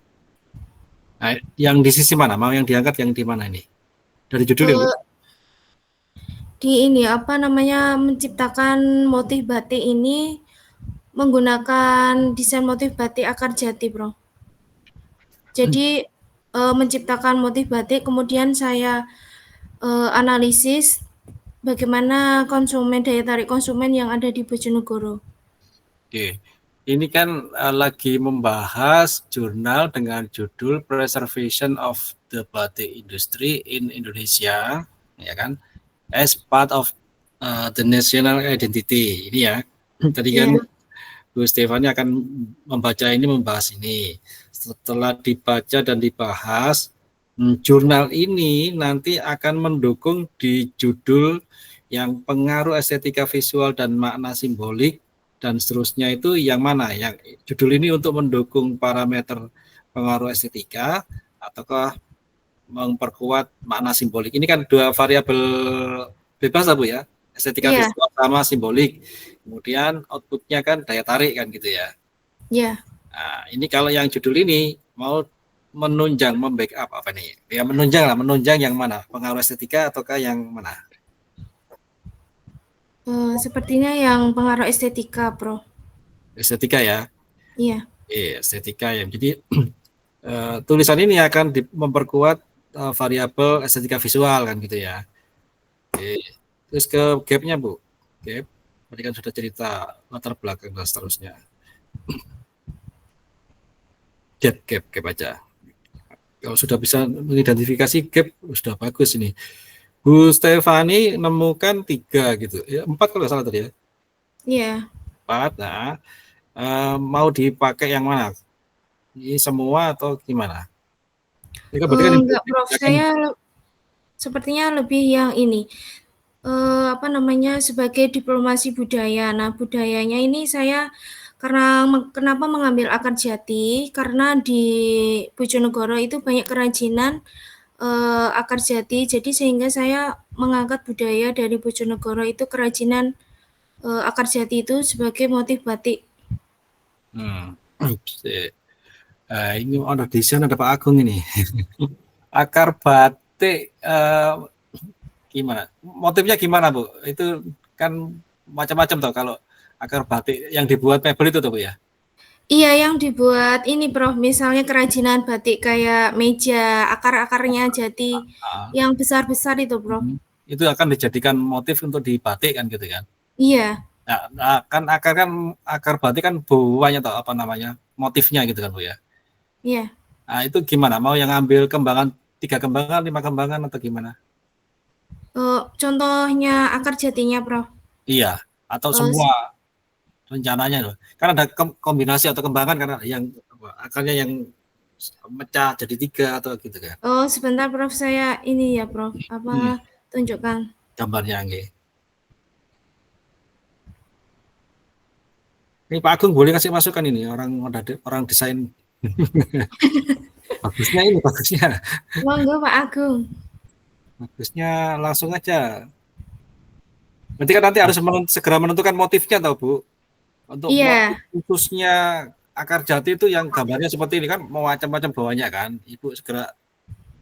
Nah, yang di sisi mana? Mau yang diangkat yang di mana ini? Dari judul ya, Bu? Di ini, apa namanya, menciptakan motif batik ini menggunakan desain motif batik akar jati, Bro. Jadi menciptakan motif batik, kemudian saya analisis bagaimana daya tarik konsumen yang ada di Bojonegoro. Oke, ini kan lagi membahas jurnal dengan judul Preservation of the Batik Industry in Indonesia, ya kan? As part of the national identity. Ini ya, tadi kan Bu Stefani akan membahas ini. Setelah dibaca dan dibahas, jurnal ini nanti akan mendukung di judul yang pengaruh estetika visual dan makna simbolik dan seterusnya itu yang mana? Yang judul ini untuk mendukung parameter pengaruh estetika ataukah memperkuat makna simbolik? Ini kan dua variabel bebas lah Bu ya, estetika visual sama simbolik. Kemudian outputnya kan daya tarik kan gitu ya. Iya. Nah, ini kalau yang judul ini mau menunjang, membackup apa nih? Ya menunjang yang mana? Pengaruh estetika ataukah yang mana? Sepertinya yang pengaruh estetika, Bro. Estetika ya? Iya. Estetika ya. Jadi tulisan ini akan memperkuat variabel estetika visual kan gitu ya. Terus ke gap-nya Bu. Gap. Tadi kan sudah cerita latar belakang dan seterusnya. Gap aja. Kalau sudah bisa mengidentifikasi gap, sudah bagus ini. Bu Stefani nemukan 3 gitu, ya 4 kalau salah tadi ya. Iya. 4. Nah, mau dipakai yang mana? Ini semua atau gimana? Enggak, Prof. Saya sepertinya lebih yang ini. Apa namanya, sebagai diplomasi budaya. Nah, budayanya ini saya kenapa mengambil akar jati, karena di Bojonegoro itu banyak kerajinan akar jati, jadi sehingga saya mengangkat budaya dari Bojonegoro itu kerajinan akar jati itu sebagai motif batik. Ini ada desain, ada Pak Agung ini. Akar batik gimana? Motifnya gimana Bu? Itu kan macam-macam toh kalau akar batik yang dibuat mebel itu toh Bu ya? Iya, yang dibuat ini Prof, misalnya kerajinan batik kayak meja, akar-akarnya jati yang besar-besar itu Prof. Itu akan dijadikan motif untuk dibatik kan gitu kan? Iya. Nah, kan akar batik kan buahnya toh apa namanya? Motifnya gitu kan Bu ya? Iya. Nah, itu gimana? Mau yang ambil kembangan 3 kembangan, 5 kembangan atau gimana? Contohnya akar jatinya, Prof. Iya, atau semua rencananya loh. Kan ada kombinasi atau kembangan karena yang akarnya yang mecah jadi 3 atau gitu kan. Oh, sebentar Prof, saya ini ya Prof, tunjukkan gambarnya nggih. Ini Pak Agung boleh kasih masukan ini orang desain. Bagusnya ini bagusnya. Monggo Pak Agung. Bagusnya langsung aja. Nanti kan nanti harus segera menentukan motifnya tahu Bu. Untuk motif khususnya akar jati itu yang gambarnya seperti ini kan macam-macam bawahnya kan. Ibu segera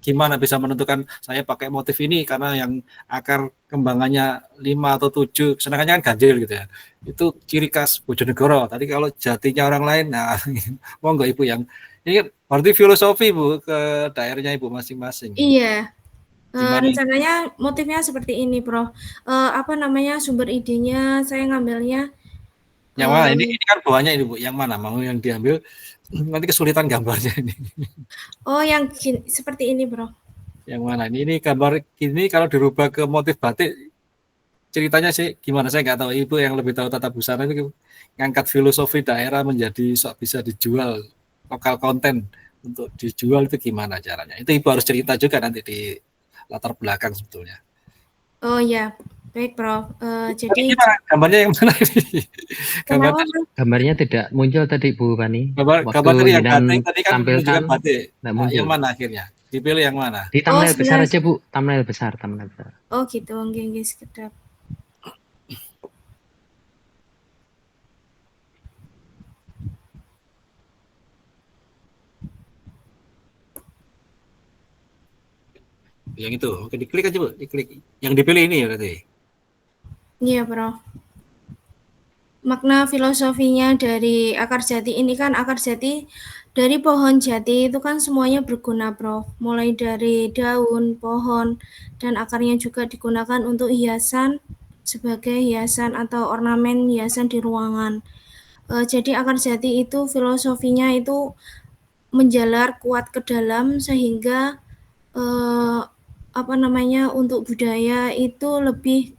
gimana bisa menentukan saya pakai motif ini karena yang akar kembangannya 5 atau 7 sedangkan kan ganjil gitu ya. Itu ciri khas Bojonegoro. Tadi kalau jatinya orang lain, nah monggo Ibu yang ini berarti filosofi Bu ke daerahnya Ibu masing-masing. Iya. Rencananya motifnya seperti ini, Prof. Apa namanya sumber idenya saya ngambilnya. Yang mana? Ini kan bawahnya ini Bu. Yang mana? Mau yang diambil nanti kesulitan gambarnya ini. Oh, yang seperti ini, Bro. Yang mana? Ini gambar ini kalau dirubah ke motif batik ceritanya sih gimana saya nggak tahu. Ibu yang lebih tahu tata busana itu ngangkat filosofi daerah menjadi bisa dijual lokal konten untuk dijual itu gimana caranya? Itu Ibu harus cerita juga nanti di latar belakang sebetulnya. Oh ya, baik Prof. Jadi gambarnya yang mana ini? Gambarnya tidak muncul tadi Bu Fani. Gambar tadi yang tadi kan menunjukkan batik. Nah, yang mana akhirnya? Dipilih yang mana? Di thumbnail besar aja Bu, thumbnail besar. Oh gitu, nggih sekedap. Yang itu, oke diklik aja Bu, diklik. Yang dipilih ini ya berarti. Iya Prof. Makna filosofinya dari akar jati ini kan akar jati dari pohon jati itu kan semuanya berguna Prof. Mulai dari daun, pohon, dan akarnya juga digunakan untuk hiasan sebagai hiasan atau ornamen hiasan di ruangan. Jadi akar jati itu filosofinya itu menjalar kuat ke dalam sehingga untuk budaya itu lebih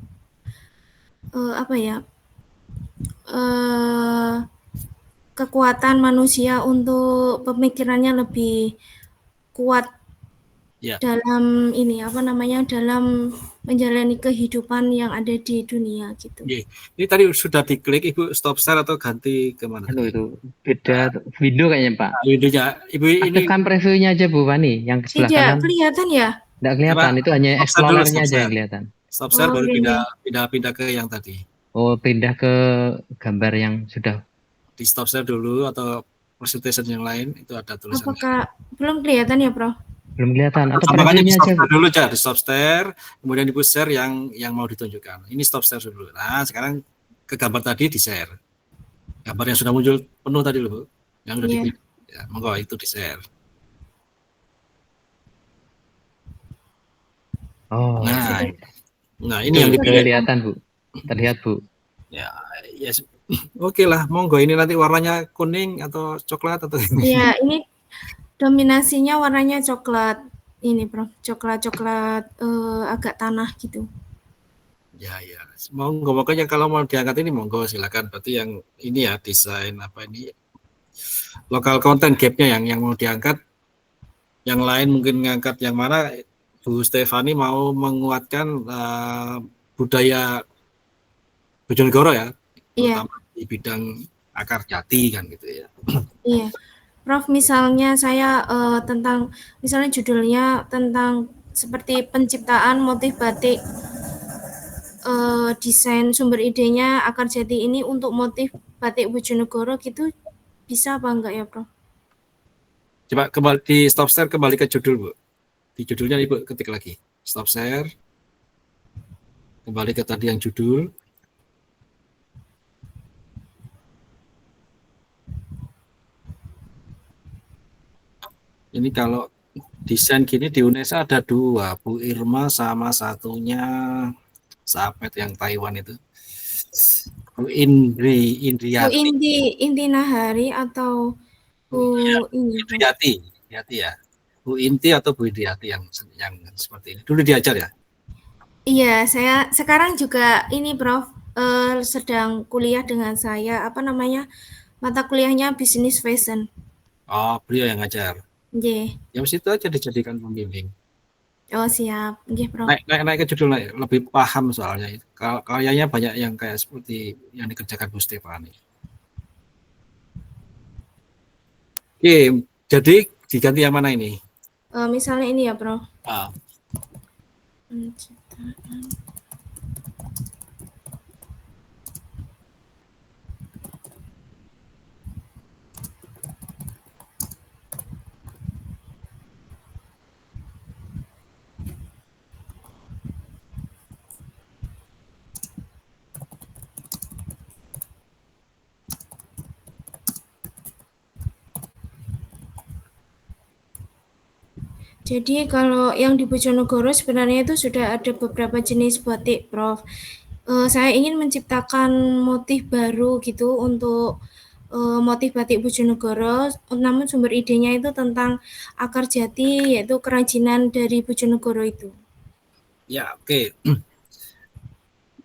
kekuatan manusia untuk pemikirannya lebih kuat dalam dalam menjalani kehidupan yang ada di dunia gitu. Ini tadi sudah diklik Ibu stop share atau ganti kemana? Itu beda window kayaknya Pak. Windownya Ibu ini aktifkan previewnya aja Bu Fani yang ke sebelah kanan. Tidak kelihatan ya? Tidak kelihatan, itu hanya explorernya aja yang kelihatan. Stop share baru pindah ke yang tadi. Oh, pindah ke gambar yang sudah di stop share dulu atau presentation yang lain itu ada tulisan. Apakah belum kelihatan ya, Prof? Belum kelihatan atau previewnya aja dulu aja di stop share, kemudian di share yang mau ditunjukkan. Ini stop share dulu. Nah, sekarang ke gambar tadi di share. Gambar yang sudah muncul penuh tadi loh, Bu. Yang udah dipilih. Ya, monggo itu di share. Oh. Nah, ini yang dipilih. Kelihatan, Bu. Terlihat, Bu. Ya, oke lah, monggo ini nanti warnanya kuning atau coklat atau Iya, ini dominasinya warnanya coklat ini, Prof. Coklat agak tanah gitu. Ya. Monggo makanya kalau mau diangkat ini monggo silakan. Berarti yang ini ya desain lokal konten gapnya yang mau diangkat. Yang lain mungkin ngangkat yang mana Bu Stefani mau menguatkan budaya Bojonegoro ya, terutama di bidang akar jati kan gitu ya. Iya, Prof. Misalnya saya misalnya judulnya tentang seperti penciptaan motif batik, desain sumber idenya akar jati ini untuk motif batik Bojonegoro gitu bisa apa enggak ya, Prof? Coba kembali di stop share, kembali ke judul Bu. Di judulnya Ibu ketik lagi stop share, kembali ke tadi yang judul. Ini kalau desain gini di UNESA ada 2, Bu Irma sama satunya Sapet yang Taiwan itu. Bu Indriati. Bu Inti Nahari atau Bu Indriati ya. Bu Inti atau Bu Indriati yang seperti ini. Dulu diajar ya? Iya, saya sekarang juga ini Prof, sedang kuliah dengan saya, apa namanya, mata kuliahnya Business Fashion. Oh, beliau yang ngajar. Nggih. Ya situ aja dijadikan pembimbing. Oh, siap. Nggih, Prof. Naik ke judul lebih paham soalnya itu. Kayaknya banyak yang kayak seperti yang dikerjakan Bu Stefani. Oke, jadi diganti yang mana ini? Misalnya ini ya, Prof. Penciptaan. Jadi kalau yang di Bojonegoro sebenarnya itu sudah ada beberapa jenis batik, Prof. Saya ingin menciptakan motif baru gitu untuk motif batik Bojonegoro, namun sumber idenya itu tentang akar jati, yaitu kerajinan dari Bojonegoro itu. Ya, oke.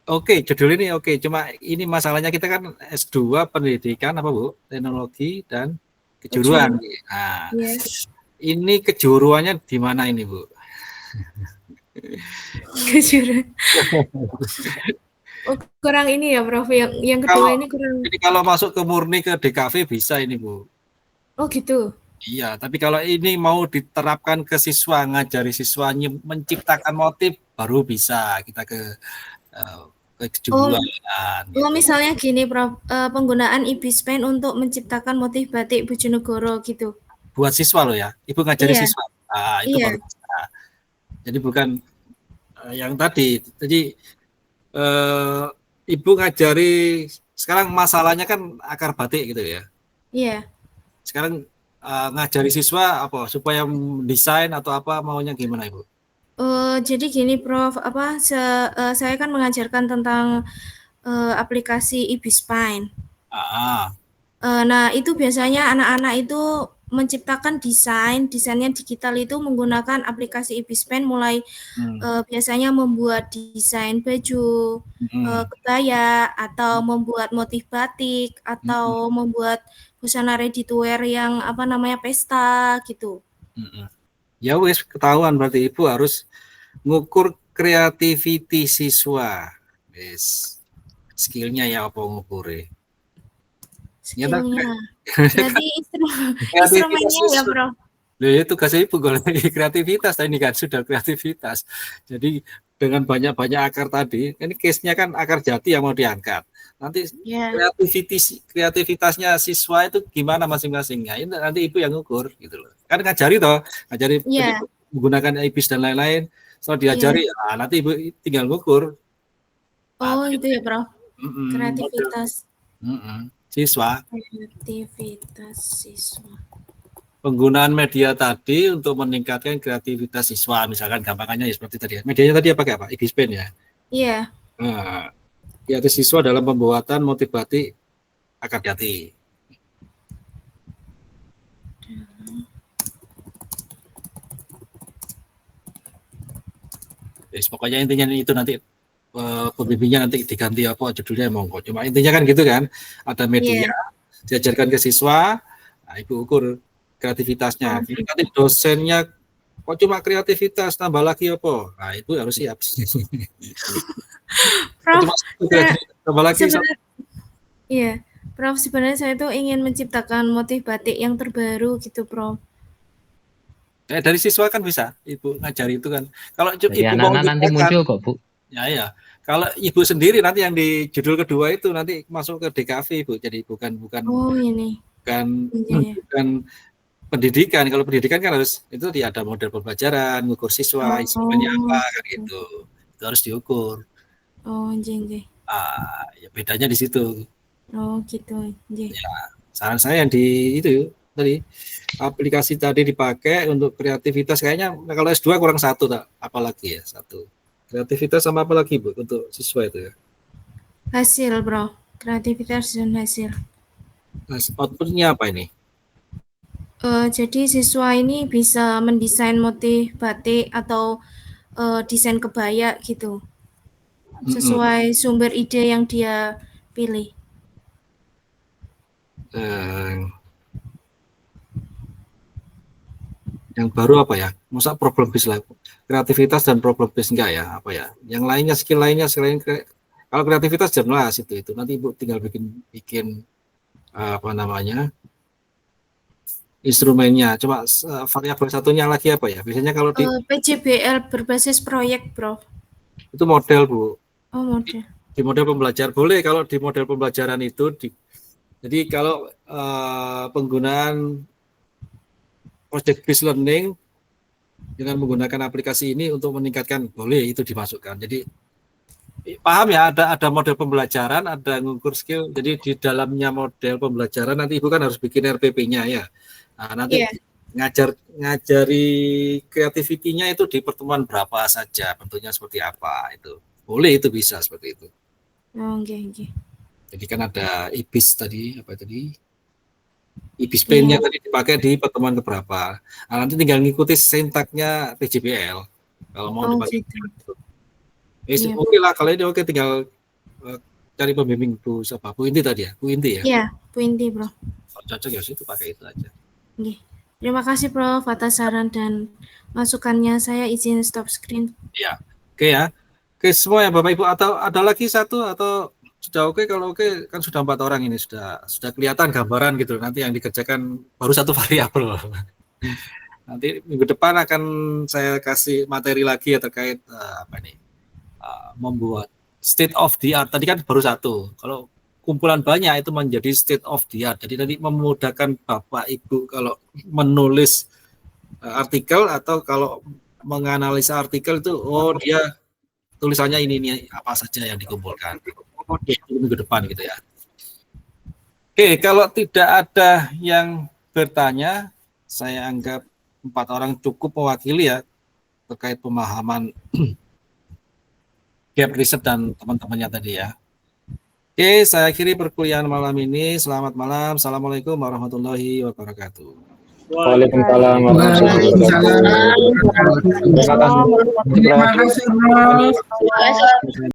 Oke, judul ini oke. Cuma ini masalahnya kita kan S2 pendidikan apa Bu? Teknologi dan kejuruan. Nah, Yes. ini kejuruannya di mana ini Bu? Kejuruan. Oh, kurang ini ya, Prof. Yang kedua ini kurang. Jadi kalau masuk ke murni ke DKV bisa ini Bu. Oh gitu. Iya, tapi kalau ini mau diterapkan ke siswa, ngajari siswanya menciptakan motif, baru bisa kita ke kejuruan. Oh, misalnya gini, Prof. Penggunaan IBISPEN untuk menciptakan motif batik Bojonegoro gitu. Buat siswa loh ya, Ibu ngajari siswa. Itu baru bisa. Jadi bukan yang tadi. Jadi Ibu ngajari, sekarang masalahnya kan akar batik gitu ya. Iya. Sekarang ngajari siswa apa supaya desain atau apa maunya gimana Ibu? Jadi gini Prof, saya kan mengajarkan tentang aplikasi IBISPINE. Nah itu biasanya anak-anak itu menciptakan desainnya digital itu menggunakan aplikasi IBISPEN mulai biasanya membuat desain baju, kebaya, atau membuat motif batik, atau membuat busana ready to wear yang apa namanya pesta gitu. Ya wes ketahuan berarti Ibu harus ngukur creativity siswa. Wes skillnya ya apa ngukure? Skillnya. Berarti instrumennya ya, Bro. Ya tugasnya Ibu kalau kreativitas tadi kan sudah kreativitas. Jadi dengan banyak-banyak akar tadi, ini case-nya kan akar jati yang mau diangkat. Nanti kreativitasnya siswa itu gimana masing-masingnya. Ini nanti Ibu yang ngukur gitu loh. Kan ngajari menggunakan IBIS dan lain-lain. Setelah diajari, nanti Ibu tinggal ngukur. Oh, itu ya, Bro. Kreativitas. Siswa. Kreativitas siswa. Penggunaan media tadi untuk meningkatkan kreativitas siswa, misalkan gampangannya ya seperti tadi. Medianya tadi pakai apa? IBISPEN ya? Iya. Nah, kreativitas siswa dalam pembuatan motif batik akar jati. Pokoknya intinya itu nanti pembimbingnya nanti diganti apa judulnya monggo. Cuma intinya kan gitu kan, ada media diajarkan ke siswa, nah, Ibu ukur kreativitasnya. Jadi nanti dosennya kok cuma kreativitas tambah lagi apa? Nah, Ibu harus siap. Prof, tambah lagi. Iya, Prof, sebenarnya saya tuh ingin menciptakan motif batik yang terbaru gitu, Prof. Dari siswa kan bisa, Ibu ngajari itu kan. Kalau Ibu mau nanti muncul kok, Bu. Ya. Kalau Ibu sendiri nanti yang di judul kedua itu nanti masuk ke DKV, Ibu. Jadi bukan Oh, ini. Bukan pendidikan. Kalau pendidikan kan harus itu ada model pembelajaran, ngukur siswa, instrumennya apa kan gitu. Itu harus diukur. Oh, jeng. Ya bedanya di situ. Oh, gitu. Ya, saran saya yang di itu tadi aplikasi tadi dipakai untuk kreativitas kayaknya kalau S2 kurang satu tak, apalagi ya satu. Kreativitas sama apa lagi Bu untuk siswa itu ya? Hasil, Bro. Kreativitas dan hasil. Outputnya apa ini? Jadi siswa ini bisa mendesain motif batik atau desain kebaya gitu. sesuai sumber ide yang dia pilih. Yang baru apa ya? Masa problem based lah, kreativitas dan problem based enggak ya? Apa ya? Yang lainnya, skill lainnya selain kalau kreativitas jelas itu nanti Ibu tinggal bikin apa namanya, instrumennya. Coba variabel satunya lagi apa ya? Biasanya kalau di PJBL berbasis proyek, Bro. Itu model, Bu. Oh, model. Di model pembelajaran boleh, kalau di model pembelajaran itu jadi kalau penggunaan project based learning dengan menggunakan aplikasi ini untuk meningkatkan, boleh itu dimasukkan. Jadi paham ya, ada model pembelajaran, ada ngukur skill. Jadi di dalamnya model pembelajaran nanti Ibu kan harus bikin RPP-nya ya. Nah, nanti ngajari kreativitinya itu di pertemuan berapa saja, bentuknya seperti apa, itu boleh, itu bisa seperti itu. Okay. Jadi kan ada IBIS tadi, apa tadi, IBIS pen-nya tadi dipakai di pertemuan keberapa. Nah, nanti tinggal ngikuti sintaknya PJBL kalau mau dipakai gitu. Oke lah, kalau ini oke, tinggal cari pembimbing Bu Inti tadi ya, Bu Inti ya. Iya, Bu Inti, Bro. Kalau cocok ya itu pakai itu aja. Oke. Terima kasih, Prof, atas saran dan masukannya. Saya izin stop screen. Iya. Oke ya. Oke semua ya Bapak Ibu, atau ada lagi satu atau sudah oke? Kalau oke kan sudah 4 orang ini, sudah kelihatan gambaran gitu. Nanti yang dikerjakan baru satu variabel. Nanti minggu depan akan saya kasih materi lagi ya terkait membuat state of the art. Tadi kan baru satu. Kalau kumpulan banyak itu menjadi state of the art. Jadi nanti memudahkan Bapak Ibu kalau menulis artikel atau kalau menganalisa artikel itu, oh dia tulisannya ini apa saja yang dikumpulkan. Minggu depan gitu ya. Oke, kalau tidak ada yang bertanya, saya anggap 4 orang cukup mewakili ya terkait pemahaman gap riset dan teman-temannya tadi ya. Oke, saya akhiri perkuliahan malam ini. Selamat malam. Assalamualaikum warahmatullahi wabarakatuh. Waalaikumsalam warahmatullahi wabarakatuh. Terima kasih, Bro.